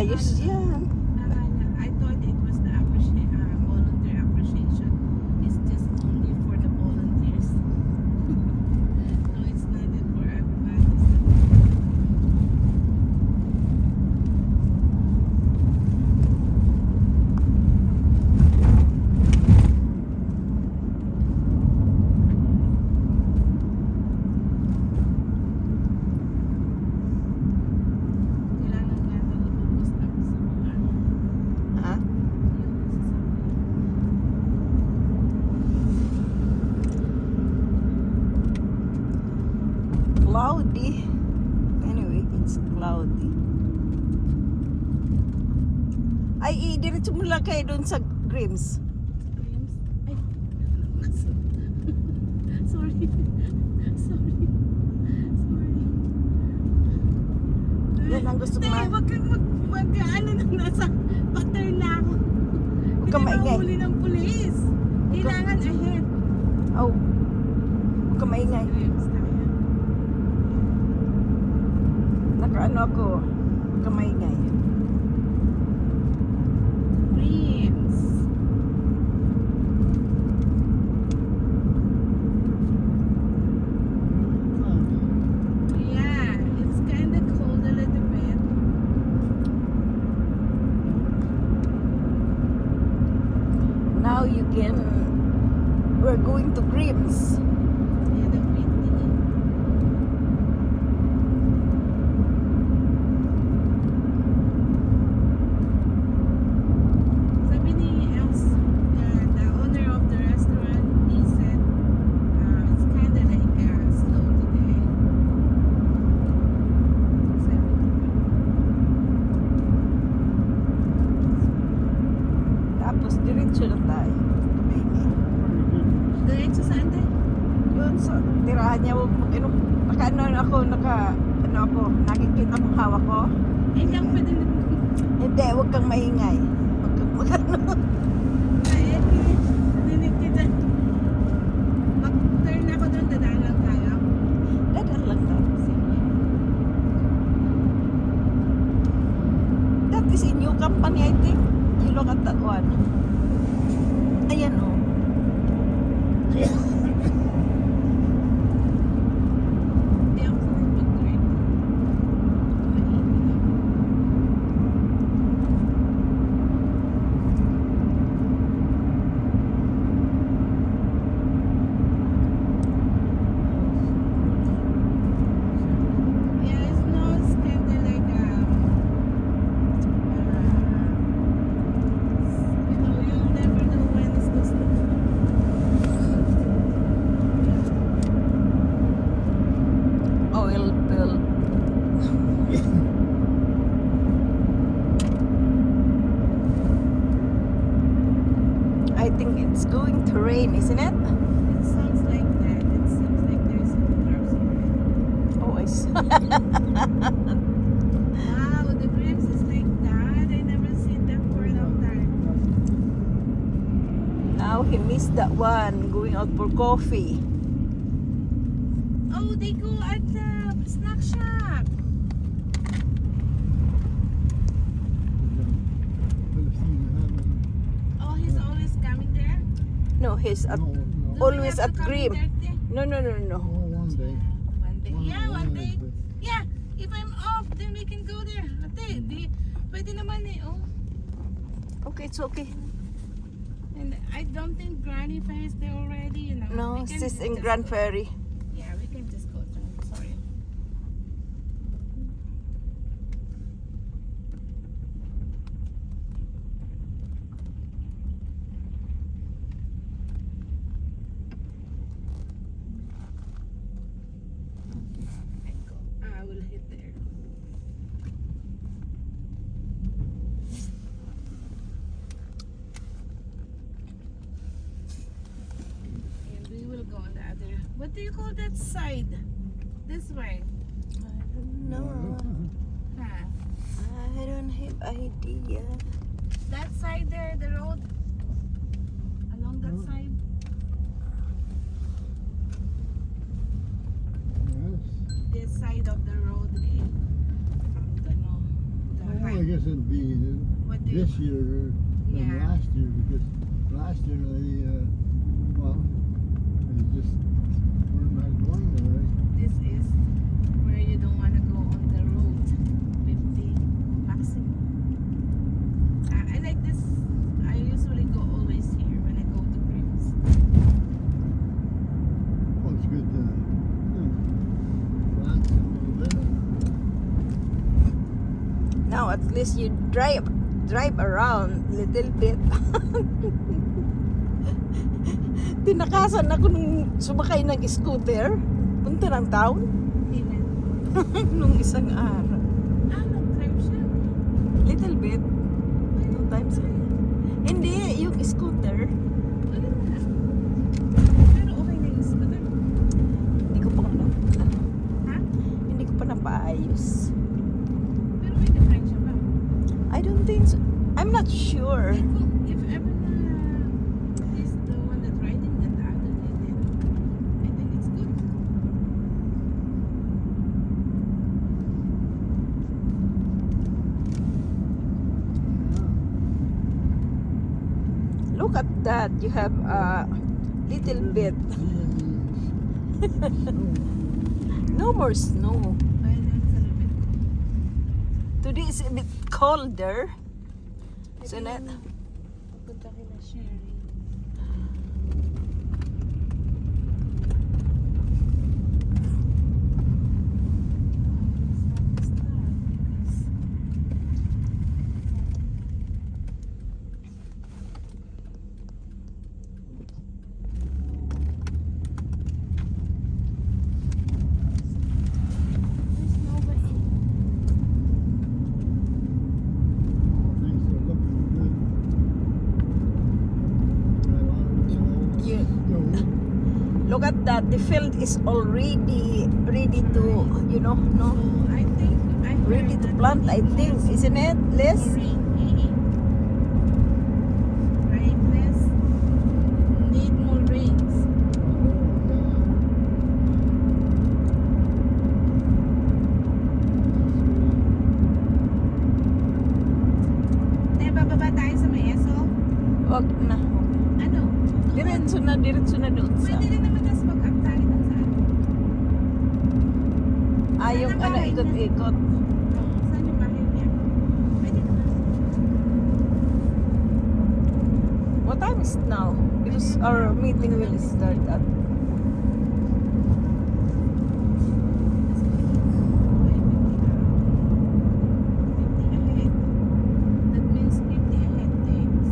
Ayos yan. I thought it was the volunteer appreciation. It's just only for the volunteers. No, it's not for everybody. Kailangan nga na lumabas tapos sa mga Ha? Cloudy. Anyway, it's cloudy. Ay, diretso mo lang kayo doon sa Grims. dreams. Ay, sorry. Sorry. Yan ang gusto ko Tay, na. wag kang mag-ano nang nasa pattern na ako. Huwag kang maingay. Hindi ng pulis. Kailangan ahead. Oh. Huwag ka maingay. Dreams tayo. Nakaano ako. Huwag ka maingay. Dreams. Yeah, it's kind of cold a little bit. Now you can. We're going to Grims. Yeah, the wind nila. Sabi ni Els, the owner of the restaurant, he said it's kind of like slow today. Sabi Tapos diretso na tayo. Huwag ka maingay. diretso saan tayo? Yun sa tirahan niya. Huwag mo. Ano ako. Nakikita mong hawak ko. Eh, lang pwede na. Hindi, huwag kang maingay. Huwag kang magano. Ay, dinig kita. Mag-turn ako doon, dadaan lang tayo. Dadaan lang tayo. Sige. That is a new company, I think. You look at that one. Ayan o. Hindi ako sanay mag-turn. Mainit ako. Yeah, it snows kinda like you'll never know when it's the snow. Oil spill. I think it's going to rain, isn't it? It sounds like that. It seems like there's some clouds already. Always. Wow, the Grims is like that. I never seen them for a long time. Now he missed that one, going out for coffee. Oh, they go at the snack shop. Oh, he's always coming there. No, he's at, Do we always have at to come Grim. there, Te? No. One day. Yeah, one day. Yeah, if I'm off, then we can go there. Ate, pwede naman eh, oh. Okay, it's okay. And I don't think Granny Fair is there already, you know. No, We can she's in just Grand go. Ferry. Yeah, we can just go down. Sorry. I will hit there. And we will go on the other. What do you call that side? This way. I don't know. Huh? I don't have idea. That side there, the road. Along that side. This side of the road, eh. The Oh, I guess it'll be What do you- this year than Yeah. last year because last year they just were not going there. Right? This is where you don't want to go on the road. 50 maximum. I like this. I usually go always here when I go to Greece. Well, it's good to relax a little bit. Now at least you drive around little bit. Tinakasan ako nung sumakay ng scooter. Punta ng town. Even. Nung isang araw. Nag-drive siya. Little bit. 2 times a year. Hindi, yung scooter. Wala na. Pero okay na yung scooter. Hindi ko pa Ha? hindi ko pa napaayos. Pero may difference ba? I don't think so. I'm not sure. If ever na is the one that riding that the other day, then I think it's good. Look at that. You have a little bit. No more snow. But it's a little bit Today is a bit colder. Isn't it? punta kila Sherry. There's nobody. Things are looking good. Got a lot of You- snow. Look at that. The field is already ready to, no, I think I heard ready to that plant, I it think. was Isn't it, Liz? rain, right, Liz? Need more rains. Eh, bababa tayo sa Maeso? Wag na. Ano? Diretso na doon sa... Pwede rin naman tas mag-up tayo dun sa ano? Yung Saan ang bahay niya? ikot-ikot. Saan yung bahay niya? Pwede naman. What time is it now? Because our meeting will start at... That means 50 ahead days.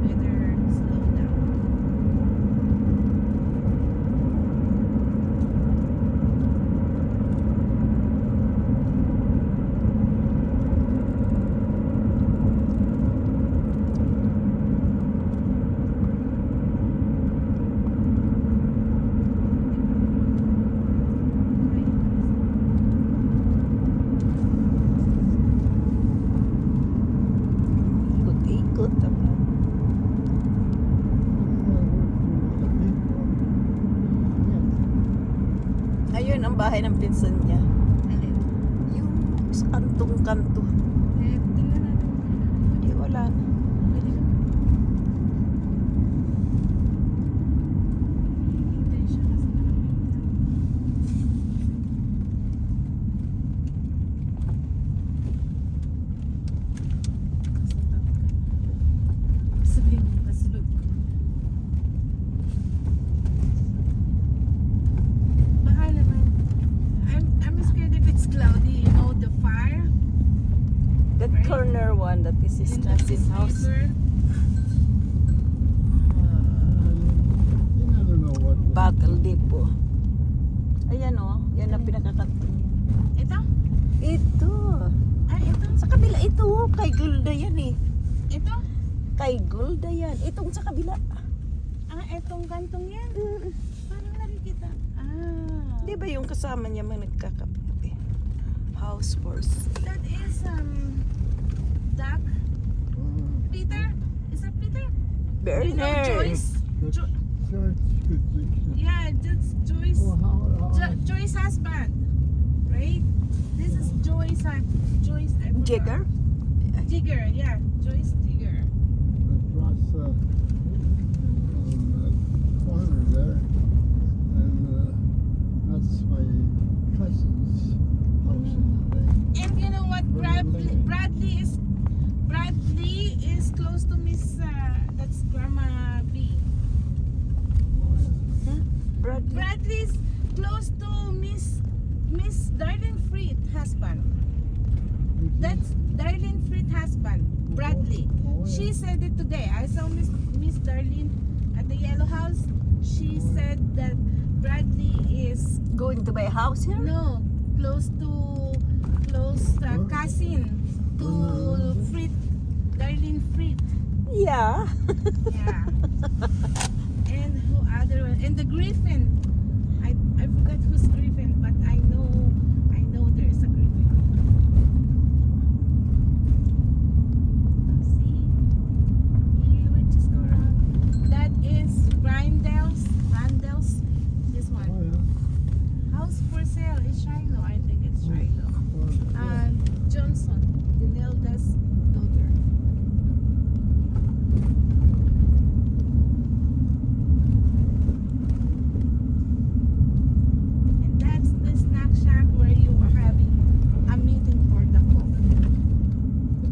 Better slow down. Ikot-ikot. Ayun ang bahay ng pinsan niya. Alin? Yung sa kantong-kanto. Eh, tingnan natin. Hindi, wala na. Pwede naman. Hintay siya kasi malamig. Sabihin mo kasulog. Baka naman. I'm scared if it's cloudy. You know, the fire. That Right. corner one that is his in the cousin's house. neighbor. You never know what. Battle Depot. Ayan o. Yan ang pinakakanto niya. Ito? Ito. Ay, ito. Sa kabila ito. Kay Gulda yan eh. Ito? Kay Gulda yan. Itong sa kabila. Ah, etong kantong yan. Paano nakikita? Ah. Di ba yung kasama niya mga nagkakapit? House force. That is, Doc? Peter? Is that Peter? You know Berner. Joyce? That's, Jo- that's good thing. Yeah, that's Joyce. Well, Joyce husband. Right? This is Joyce. Joyce. I forgot. Jagger? Digger, yeah, Joyce Digger. across the corner there, and that's my cousin's house in LA. And you know what? Bradley is close to Miss. That's Grandma B. Bradley. Bradley's close to Miss Darlene Freed husband. That's Darlene Freed husband, Bradley. Oh, yeah. She said it today. I saw Miss Darlene at the Yellow House. She said that Bradley is Going to buy a house here? no close cousin to Freed, Darlene Freed. Yeah. Yeah. And who other one? And the Griffin. I forgot who's Griffin, but I know there is a Griffin. See? You would just go around. That is Randall's. This Oh, one. yeah. House for sale is Shiloh. I think it's Shiloh. Yeah. Johnson, Dinelda's daughter. And that's the snack shack where you are having a meeting for the coffee.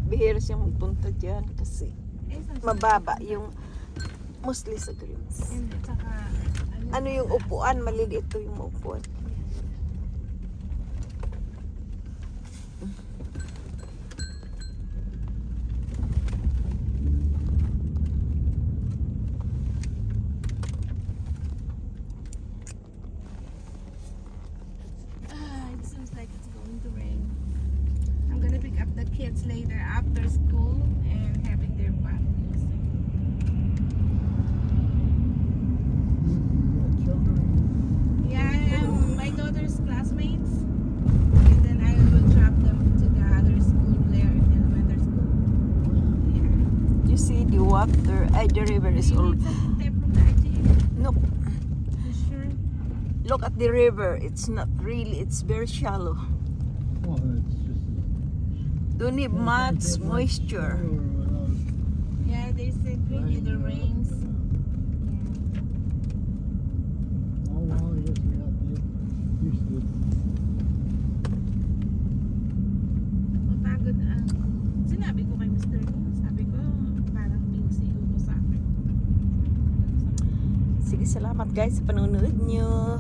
Bihira siyang magpunta dyan kasi Yeah. mababa yung mostly sa Greens. And saka, Ano yung upuan? Maliliit to yung upuan. It seems like it's going to rain. I'm gonna pick up the kids later after school and having their bath music. Yeah, my daughter's classmates, and then I will drop them to the other school there in elementary school. Yeah. You see the water, the river is all. You need something there from the IGA. Nope. You sure? Look at the river. It's not really, it's very shallow. Well, it's just Don't need much moisture. Yeah, they said we need the rains. Oh, well, I guess we got to get used to it. Mapagod ang... Sinabi ko kay Mr. Lee, sabi ko, parang binisigo ko sa akin. Sige, salamat guys sa panonood nyo.